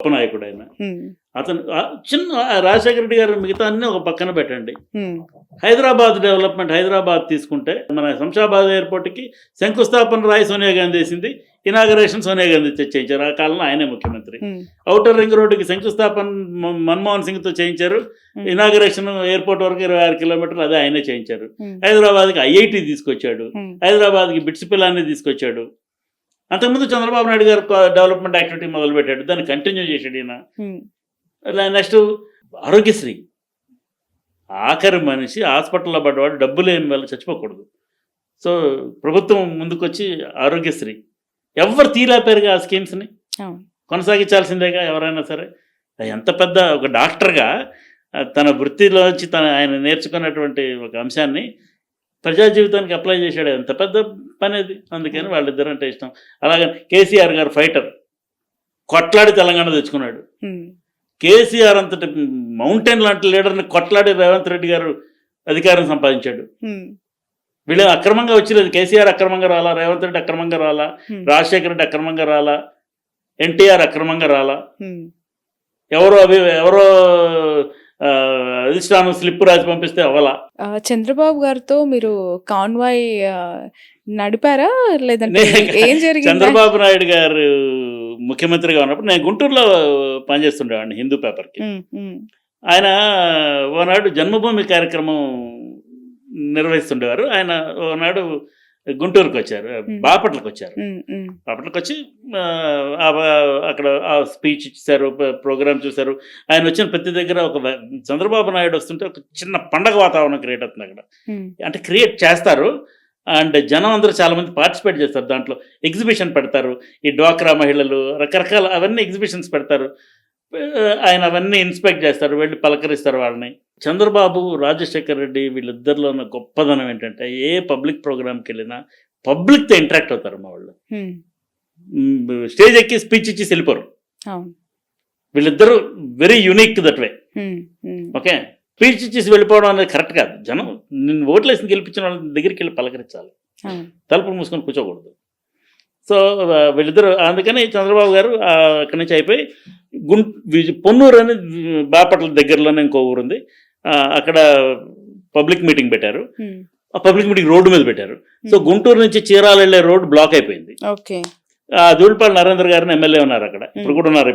నాయకుడు ఆయన. అతను చిన్న రాజశేఖర రెడ్డి గారు మిగతా అన్ని ఒక పక్కన పెట్టండి. హైదరాబాద్ డెవలప్మెంట్, హైదరాబాద్ తీసుకుంటే మన శంషాబాద్ ఎయిర్పోర్ట్కి శంకుస్థాపన రాయి సోనియా గాంధీ చేసింది, ఇనాగరేషన్ సోనియా గాంధీ చేయించారు. ఆ కాలంలో ఆయనే ముఖ్యమంత్రి. ఔటర్ రింగ్ రోడ్డుకి శంకుస్థాపన మన్మోహన్ సింగ్తో చేయించారు. ఇనాగరేషన్ ఎయిర్పోర్ట్ వరకు 26 కిలోమీటర్లు అదే ఆయనే చేయించారు. హైదరాబాద్కి ఐఐటి తీసుకొచ్చాడు, హైదరాబాద్కి బిట్స్ పిల్లాన్ని తీసుకొచ్చాడు. అంతకుముందు చంద్రబాబు నాయుడు గారు డెవలప్మెంట్ యాక్టివిటీ మొదలుపెట్టాడు, దాన్ని కంటిన్యూ చేశాడు ఈయన. నెక్స్ట్ ఆరోగ్యశ్రీ, ఆఖరి మనిషి హాస్పిటల్లో పడ్డవాడు డబ్బులు ఏమి వల్ల చచ్చిపోకూడదు. సో ప్రభుత్వం ముందుకొచ్చి ఆరోగ్యశ్రీ ఎవరు తీరాపారుగా ఆ స్కీమ్స్ని కొనసాగించాల్సిందేగా ఎవరైనా సరే. ఎంత పెద్ద ఒక డాక్టర్గా తన వృత్తిలోంచి ఆయన నేర్చుకున్నటువంటి ఒక అంశాన్ని ప్రజా జీవితానికి అప్లై చేశాడు. ఎంత పెద్ద పని అది. అందుకని వాళ్ళిద్దరు అంటే ఇష్టం. అలాగే కేసీఆర్ గారు ఫైటర్, కొట్లాడి తెలంగాణ తెచ్చుకున్నాడు. కేసీఆర్ అంతటి మౌంటైన్ లాంటి లీడర్ని కొట్లాడి రేవంత్ రెడ్డి గారు అధికారం సంపాదించాడు. వీళ్ళు అక్రమంగా వచ్చిలేదు. కేసీఆర్ అక్రమంగా రాలా, రేవంత్ రెడ్డి అక్రమంగా రాలా, రాజశేఖర రెడ్డి అక్రమంగా రాలా, ఎన్టీఆర్ అక్రమంగా రాలా. ఎవరో అధిష్టానం స్లిప్ రాసి పంపిస్తే అవ్వాలా. చంద్రబాబు గారితో మీరు కాన్వాయ్ నడిపారా లేదంటే ఏం జరిగింది? చంద్రబాబు నాయుడు గారు ముఖ్యమంత్రిగా ఉన్నప్పుడు నేను గుంటూరులో పనిచేస్తుండేవాడిని హిందూ పేపర్కి. ఆయన ఓనాడు జన్మభూమి కార్యక్రమం నిర్వహిస్తుండేవారు. ఆయన ఓనాడు గుంటూరుకి వచ్చారు, బాపట్లకు వచ్చారు. బాపట్లకు వచ్చి అక్కడ ఆ స్పీచ్ ఇచ్చారు, ప్రోగ్రామ్ చూశారు. ఆయన వచ్చిన ప్రతి దగ్గర ఒక చంద్రబాబు నాయుడు వస్తుంటే ఒక చిన్న పండగ వాతావరణం క్రియేట్ అవుతుంది అక్కడ. అంటే క్రియేట్ చేస్తారు అండ్ జనం అందరూ చాలామంది పార్టిసిపేట్ చేస్తారు. దాంట్లో ఎగ్జిబిషన్ పెడతారు, ఈ డ్వాక్రా మహిళలు రకరకాల అవన్నీ ఎగ్జిబిషన్స్ పెడతారు. ఆయన అవన్నీ ఇన్స్పెక్ట్ చేస్తారు, వెళ్ళి పలకరిస్తారు వాళ్ళని. చంద్రబాబు, రాజశేఖర రెడ్డి వీళ్ళిద్దరిలో ఉన్న గొప్పదనం ఏంటంటే ఏ పబ్లిక్ ప్రోగ్రామ్కి వెళ్ళినా పబ్లిక్తో ఇంటరాక్ట్ అవుతారు. మా వాళ్ళు స్టేజ్ ఎక్కి స్పీచ్ ఇచ్చి వెళ్ళిపోరు. వీళ్ళిద్దరూ very unique that way. Okay, speech ఇచ్చేసి వెళ్ళిపోవడం అనేది కరెక్ట్ కాదు. జనం నిన్ను ఓట్లేసి గెలిపించిన వాళ్ళ దగ్గరికి వెళ్ళి పలకరించాలి, తలుపులు మూసుకొని కూర్చోకూడదు. సో వీళ్ళిద్దరు అందుకని చంద్రబాబు గారు అక్కడి నుంచి అయిపోయి పొన్నూరు అని బాపట్ల దగ్గరలోనే ఇంకో ఊరు ఉంది, అక్కడ పబ్లిక్ మీటింగ్ పెట్టారు. ఆ పబ్లిక్ మీటింగ్ రోడ్డు మీద పెట్టారు. సో గుంటూరు నుంచి చీరాల వెళ్ళే రోడ్డు బ్లాక్ అయిపోయింది. దూడిపాల నరేంద్ర గారిని ఎమ్మెల్యే ఉన్నారు అక్కడ, ఇప్పుడు కూడా ఉన్నారు.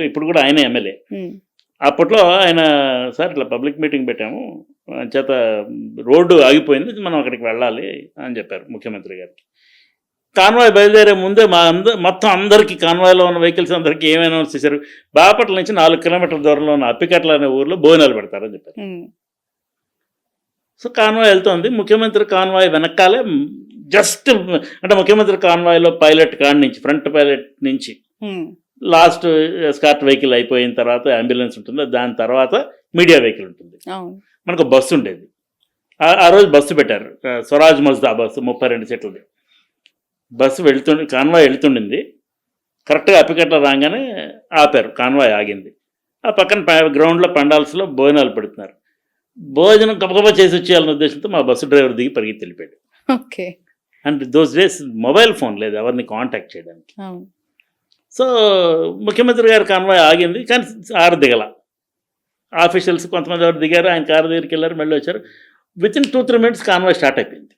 ఇప్పుడు కూడా ఆయనే ఎమ్మెల్యే. అప్పట్లో ఆయన సార్ ఇట్లా పబ్లిక్ మీటింగ్ పెట్టాము, చేత రోడ్డు ఆగిపోయింది, మనం అక్కడికి వెళ్ళాలి అని చెప్పారు ముఖ్యమంత్రి గారికి. కాన్వాయ్ బయలుదేరే ముందే మొత్తం అందరికీ, కాన్వాయ్లో ఉన్న వెహికల్స్ అందరికీ ఏమైనా అనౌన్స్ చేశారు, బాపట్ల నుంచి 4 కిలోమీటర్ల దూరంలో ఉన్న అప్పికట్ల అనే ఊర్లో భోజనాలు పెడతారని చెప్పారు. సో కాన్వాయ్ వెళ్తుంది, ముఖ్యమంత్రి కాన్వాయ్ వెనకాలే జస్ట్ అంటే ముఖ్యమంత్రి కాన్వాయ్లో పైలట్ కాడి నుంచి, ఫ్రంట్ పైలట్ నుంచి లాస్ట్ ఎస్కార్ట్ వెహికల్ అయిపోయిన తర్వాత అంబులెన్స్ ఉంటుంది, దాని తర్వాత మీడియా వెహికల్ ఉంటుంది. మనకు బస్సు ఉండేది. ఆ రోజు బస్సు పెట్టారు, Swaraj Mazda bus, 32 సీట్లది bus convoy వెళ్తుండింది. కరెక్ట్గా అప్పికట్ల రాగానే ఆపారు, కాన్వాయ్ ఆగింది. ఆ పక్కన గ్రౌండ్లో పండాల్స్లో భోజనాలు పెడుతున్నారు. భోజనం గబగబా చేసి వచ్చేయాలనే ఉద్దేశంతో మా బస్సు డ్రైవర్ దిగి పరిగెత్తి వెళ్ళిపోయాడు. Okay. And those days mobile phone లేదు ఎవరిని కాంటాక్ట్ చేయడానికి. సో ముఖ్యమంత్రి గారి కాన్వాయ్ ఆగింది, కానీ ఆరు దిగల. ఆఫీషియల్స్ కొంతమంది ఎవరు దిగారు, ఆయన కారు దగ్గరికి వెళ్ళారు, మళ్ళీ వచ్చారు. With in 2-3 minutes convoy start అయిపోయింది.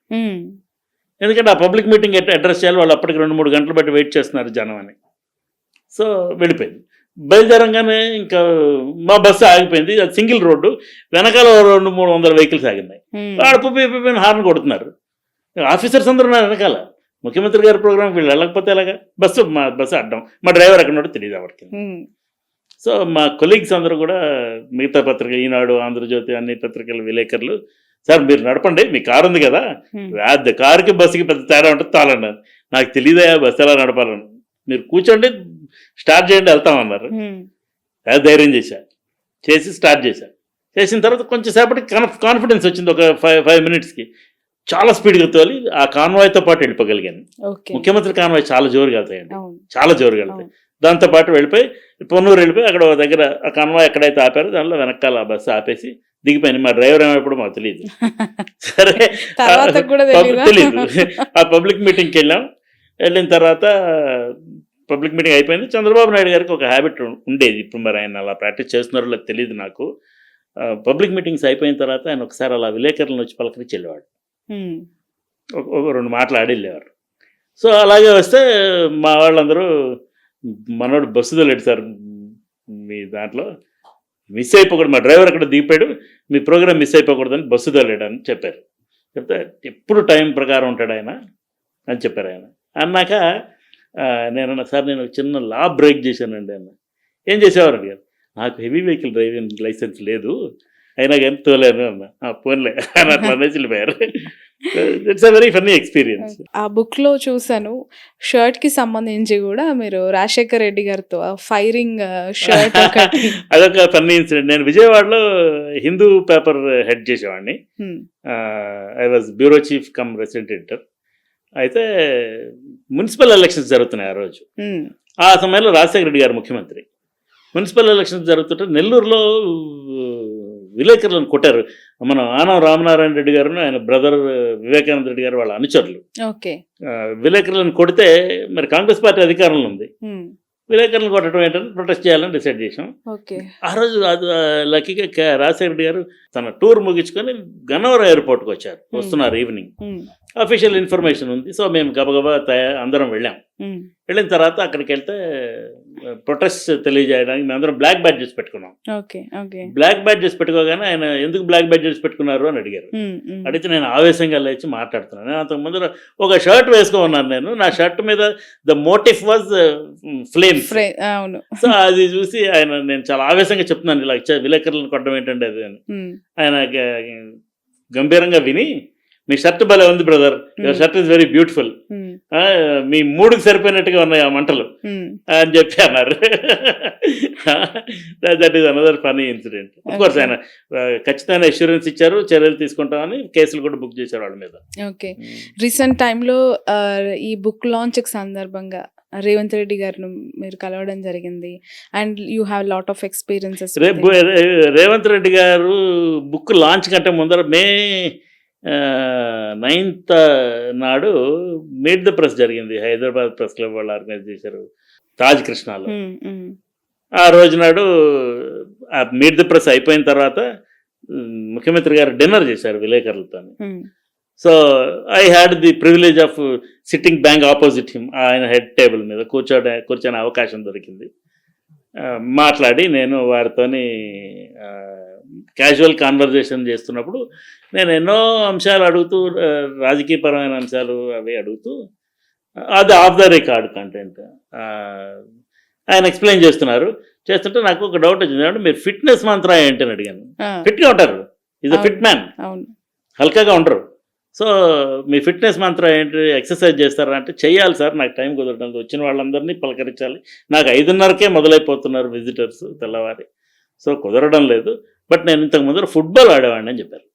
ఎందుకంటే ఆ పబ్లిక్ మీటింగ్ అడ్రస్ చేయాలి, వాళ్ళు అప్పటికి 2-3 గంటలు బట్టి వెయిట్ చేస్తున్నారు జనం అని. సో వెళ్ళిపోయింది. బయలుదేరంగానే ఇంకా మా బస్సు ఆగిపోయింది. అది సింగిల్ రోడ్డు, వెనకాల 200-300 వెహికల్స్ ఆగినాయి. ఆడ హార్న్ కొడుతున్నారు. ఆఫీసర్స్ అందరూ ఉన్నారు వెనకాల. ముఖ్యమంత్రి గారి ప్రోగ్రామ్కి వీళ్ళు వెళ్ళకపోతే ఎలాగా? మా బస్సు అడ్డం, మా డ్రైవర్ ఎక్కడ ఉన్నాడో తెలియదు ఎవరికి. సో మా కొలీగ్స్ అందరూ కూడా, మిగతా పత్రిక, ఈనాడు, ఆంధ్రజ్యోతి, అన్ని పత్రికల విలేకరులు, సార్ మీరు నడపండి, మీ కారు ఉంది కదా, కారుకి బస్సుకి పెద్ద తేడా ఉంటుంది, తాళండి. నాకు తెలియదా బస్సు ఎలా నడపాలని, మీరు కూర్చోండి స్టార్ట్ చేయండి వెళ్తామన్నారు. ధైర్యం చేసి స్టార్ట్ చేశాను. చేసిన తర్వాత కొంచెం సేపటికి కాన్ఫిడెన్స్ వచ్చింది. ఒక 5 మినిట్స్కి చాలా స్పీడ్గా తోలి ఆ కాన్వాయ్తో పాటు వెళ్ళిపోగలిగాను. ముఖ్యమంత్రి కాన్వాయ్ చాలా జోరుగా వెళ్తాయండి, చాలా జోరుగా వెళ్తాయి. దాంతోపాటు వెళ్ళిపోయి పొన్నూరు వెళ్ళిపోయి అక్కడ ఒక దగ్గర ఆ కాన్వాయ్ ఎక్కడైతే ఆపారో దానిలో వెనకాల ఆ బస్సు ఆపేసి దిగిపోయింది. మా డ్రైవర్ ఏమైనప్పుడు మాకు తెలియదు. సరే తెలియదు. ఆ పబ్లిక్ మీటింగ్కి వెళ్ళాం. వెళ్ళిన తర్వాత పబ్లిక్ మీటింగ్ అయిపోయింది. చంద్రబాబు నాయుడు గారికి ఒక హ్యాబిట్ ఉండేది, ఇప్పుడు మరి ఆయన అలా ప్రాక్టీస్ చేస్తున్నారో లేదో తెలియదు నాకు. పబ్లిక్ మీటింగ్స్ అయిపోయిన తర్వాత ఆయన ఒకసారి అలా విలేకరులను వచ్చి పలకరించి వెళ్ళేవాడు, ఒక 2 మాటలు ఆడి వెళ్ళేవారు. సో అలాగే వస్తే మా వాళ్ళందరూ మనోడు బస్సు తోలేడు సార్ మీ దాంట్లో మిస్ అయిపోకూడదు, మా డ్రైవర్ అక్కడ దిగిపోయాడు, మీ ప్రోగ్రామ్ మిస్ అయిపోకూడదని బస్సు తోలేడు అని చెప్పారు. చెప్తే ఎప్పుడు టైం ప్రకారం ఉంటాడు ఆయన అని చెప్పారు. ఆయన అన్నాక నేను సార్ నేను చిన్న లా బ్రేక్ చేశానండి అన్న. ఏం చేసేవారు అడిగారు. నాకు హెవీ వెహికల్ డ్రైవింగ్ లైసెన్స్ లేదు, అయినా కానీ తోలేను అన్న. పోన్లే అని అట్లా వెళ్ళిపోయారు. It's a very funny experience. ఆ బుక్ లో చూసాను, షర్ట్ కి సంబంధించి కూడా మీరు రాజశేఖర్ రెడ్డి గారితో ఫైరింగ్ షర్ట్ అదొక ఫన్నీ ఇన్సిడెంట్. నేను విజయవాడలో హిందూ పేపర్ హెడ్ చేసేవాడిని. I was bureau chief come resident editor. అయితే మున్సిపల్ ఎలక్షన్స్ జరుగుతున్నాయి ఆ రోజు. ఆ సమయంలో రాజశేఖర రెడ్డి గారు ముఖ్యమంత్రి. మున్సిపల్ ఎలక్షన్స్ జరుగుతుంటే నెల్లూరులో విలేకరులను కొట్టారు. మన ఆనం రామనారాయణ రెడ్డి గారు, ఆయన బ్రదర్ వివేకానంద రెడ్డి గారు వాళ్ళ అనుచరులు విలేకరులను కొడితే మరి కాంగ్రెస్ పార్టీ అధికారంలో ఉంది. విలేకరులను కొట్టడం ఏంటంటే ప్రొటెస్ట్ చేయాలని డిసైడ్ చేసాం. ఆ రోజు లక్కీగా రాజశేఖర రెడ్డి గారు తన టూర్ ముగించుకొని గన్నవరం ఎయిర్పోర్ట్కి వచ్చారు. వస్తున్నారు ఈవినింగ్. అఫీషియల్ ఇన్ఫర్మేషన్ ఉంది. సో మేము గబగబా అందరం వెళ్ళాం. వెళ్ళిన తర్వాత అక్కడికి వెళ్తే ప్రొటెస్ట్ తెలియజేయడానికి మేము అందరం బ్లాక్ బ్యాడ్జెస్ పెట్టుకున్నాం. బ్లాక్ బ్యాడ్జెస్ పెట్టుకోగానే ఆయన ఎందుకు బ్లాక్ బ్యాడ్జెస్ పెట్టుకున్నారు అని అడిగారు. అడిగితే నేను ఆవేశంగా లేచి మాట్లాడుతున్నాను. నేను అంతకు ముందు ఒక షర్ట్ వేసుకోమన్నాను. నేను నా షర్ట్ మీద the motive was flames. So అది చూసి ఆయన నేను చాలా ఆవేశంగా చెప్తున్నాను, ఇలా విలేకరులను కొట్టడం ఏంటంటే అది అని. ఆయన గంభీరంగా విని, మీ షర్ట్ భలే ఉంది brother, your shirt is very beautiful, మీ మూడుకి సరిపోయినట్టుగా ఉన్నాయి ఆ మంటలు అని చెప్పి అన్నారు. That is another funny incident. Of course ఆయన ఖచ్చితమైన అష్యూరెన్స్ ఇచ్చారు, చర్యలు తీసుకుంటామని, కేసులు కూడా బుక్ చేశారు వాళ్ళ మీద. ఓకే. రీసెంట్ టైంలో ఈ బుక్ లాంచ్ సందర్భంగా రేవంత్ రెడ్డి గారిని మీరు కలవడం జరిగింది. And you have lot of experiences. Revanth Reddy గారు బుక్ లాంచ్ కంటే ముందర మే 9th నాడు మీట్ ద ప్రెస్ జరిగింది. హైదరాబాద్ ప్రెస్ క్లబ్ వాళ్ళు ఆర్గనైజ్ చేశారు తాజ్ కృష్ణాలో. ఆ రోజు నాడు ఆ మీట్ ద ప్రెస్ అయిపోయిన తర్వాత ముఖ్యమంత్రి గారు డిన్నర్ చేశారు విలేకరులతో. So I had the privilege of sitting bank opposite him. ఆయన హెడ్ టేబుల్ మీద కూర్చొని అవకాశం దొరికింది. మాట్లాడి నేను వారితోని క్యాజువల్ కాన్వర్జేషన్ చేస్తున్నప్పుడు నేను ఎన్నో అంశాలు అడుగుతూ, రాజకీయపరమైన అంశాలు అవి అడుగుతూ, అది ఆఫ్ ద రికార్డ్ కంటెంట్ ఆయన ఎక్స్ప్లెయిన్ చేస్తుంటే నాకు ఒక డౌట్ వచ్చింది. అంటే మీరు ఫిట్నెస్ మంత్ర ఏంటని అడిగాను. ఫిట్గా ఉంటారు, ఈజ్ అ ఫిట్ మ్యాన్, హల్కాగా ఉంటారు. సో మీ ఫిట్నెస్ మంత్ర ఏంటి, ఎక్సర్సైజ్ చేస్తారా అంటే, చెయ్యాలి సార్, నాకు టైం కుదరడం, వచ్చిన వాళ్ళందరినీ పలకరించాలి, నాకు 5:30కే మొదలైపోతున్నారు విజిటర్స్ తెల్లవారి, సో కుదరడం లేదు. బట్ నేను ఇంతకు ముందర ఫుట్బాల్ ఆడేవాడిని అని చెప్పారు.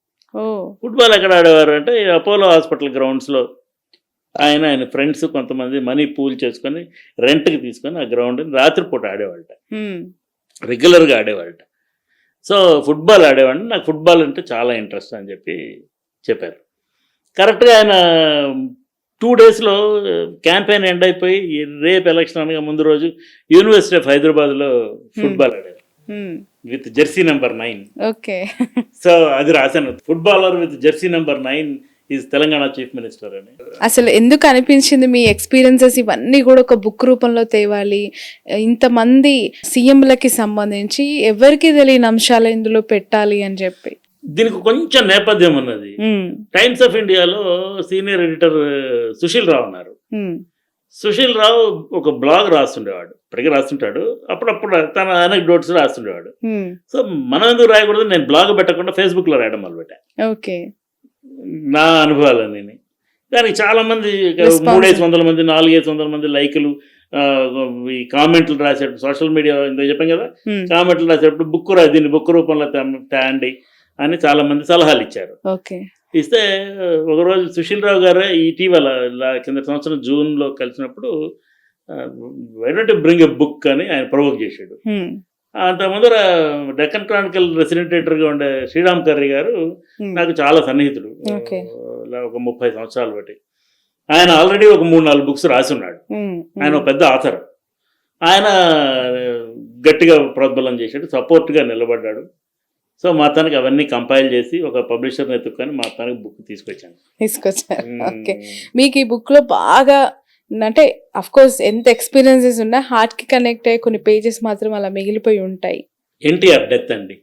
ఫుట్బాల్ ఎక్కడ ఆడేవారు అంటే అపోలో హాస్పిటల్ గ్రౌండ్స్లో ఆయన ఫ్రెండ్స్ కొంతమంది మనీ పూల్ చేసుకొని రెంట్కి తీసుకొని ఆ గ్రౌండ్ని రాత్రిపూట ఆడేవాళ్ళట, రెగ్యులర్గా ఆడేవాళ్ళట. సో ఫుట్బాల్ ఆడేవాడిని, నాకు ఫుట్బాల్ అంటే చాలా ఇంట్రెస్ట్ అని చెప్పారు. కరెక్ట్గా ఆయన 2 daysలో క్యాంపెయిన్ ఎండ్ అయిపోయి రేపు ఎలక్షన్ అనగా ముందు రోజు యూనివర్సిటీ ఆఫ్ హైదరాబాద్లో ఫుట్బాల్ ఆడారు with Jersey number 9. Okay. So అది రాశాను, footballer with Jersey number 9 is Telangana chief minister అని. అసలు ఎందుకు అనిపించింది మీ ఎక్స్పీరియన్సెస్ ఇవన్నీ కూడా ఒక బుక్ రూపంలో తేవాలి, ఇంతమంది సీఎంలకి సంబంధించి ఎవరికి తెలియని అంశాలు ఇందులో పెట్టాలి అని చెప్పి? దీనికి కొంచెం నేపథ్యం ఉన్నది. టైమ్స్ ఆఫ్ ఇండియాలో సీనియర్ ఎడిటర్ సుశీల్ రావు ఉన్నారు. సుశీల్ రావు ఒక బ్లాగ్ రాస్తుండేవాడు, ఇప్పటికీ రాస్తుంటాడు, అప్పుడప్పుడు తన అనెక్డోట్స్ రాస్తుండేవాడు. సో మనం ఎందుకు రాయకూడదు, నేను బ్లాగ్ పెట్టకుండా ఫేస్బుక్లో రాయడం మొదలుపెట్టా. ఓకే. నా అనుభవాలన్నీ దానికి చాలా మంది 300-500 మంది 400-500 మంది లైకులు, ఈ కామెంట్లు రాసేటప్పుడు సోషల్ మీడియా ఇంత చెప్పాం కదా, కామెంట్లు రాసేటప్పుడు దీన్ని బుక్ రూపంలో తేండి అని చాలా మంది సలహాలు ఇచ్చారు. ఇస్తే ఒకరోజు సుశీల్ రావు గారు ఇటీవల కింద సంవత్సరం జూన్లో కలిసినప్పుడు why don't you bring a book అని ఆయన ప్రొవోక్ చేశాడు. అంత ముందర డెక్కన్ క్రానికల్ రెసిడెంట్ ఎడిటర్గా ఉండే శ్రీరామ్ కర్రీ గారు నాకు చాలా సన్నిహితుడు, ఒక 30 సంవత్సరాలు బట్టి. ఆయన ఆల్రెడీ ఒక 3-4 బుక్స్ రాసి ఉన్నాడు. ఆయన ఒక పెద్ద ఆథర్. ఆయన గట్టిగా ప్రోద్బలం చేశాడు, సపోర్ట్గా నిలబడ్డాడు. సో మొత్తానికి అవన్నీ కంపైల్ చేసి ఒక పబ్లిషర్ని ఎత్తుక్కొని మొత్తానికి బుక్ తీసుకొచ్చాను. తీసుకొచ్చారు. ఓకే. మీకు ఈ బుక్ లో బాగా అంటే అఫ్ కోర్స్ ఎంత ఎక్స్పీరియన్సెస్ ఉన్నా హార్ట్ కి కనెక్ట్ అయ్యే కొన్ని పేజెస్ మాత్రం అలా మిగిలిపోయి ఉంటాయి. ఎన్టీఆర్ డెత్ అండి.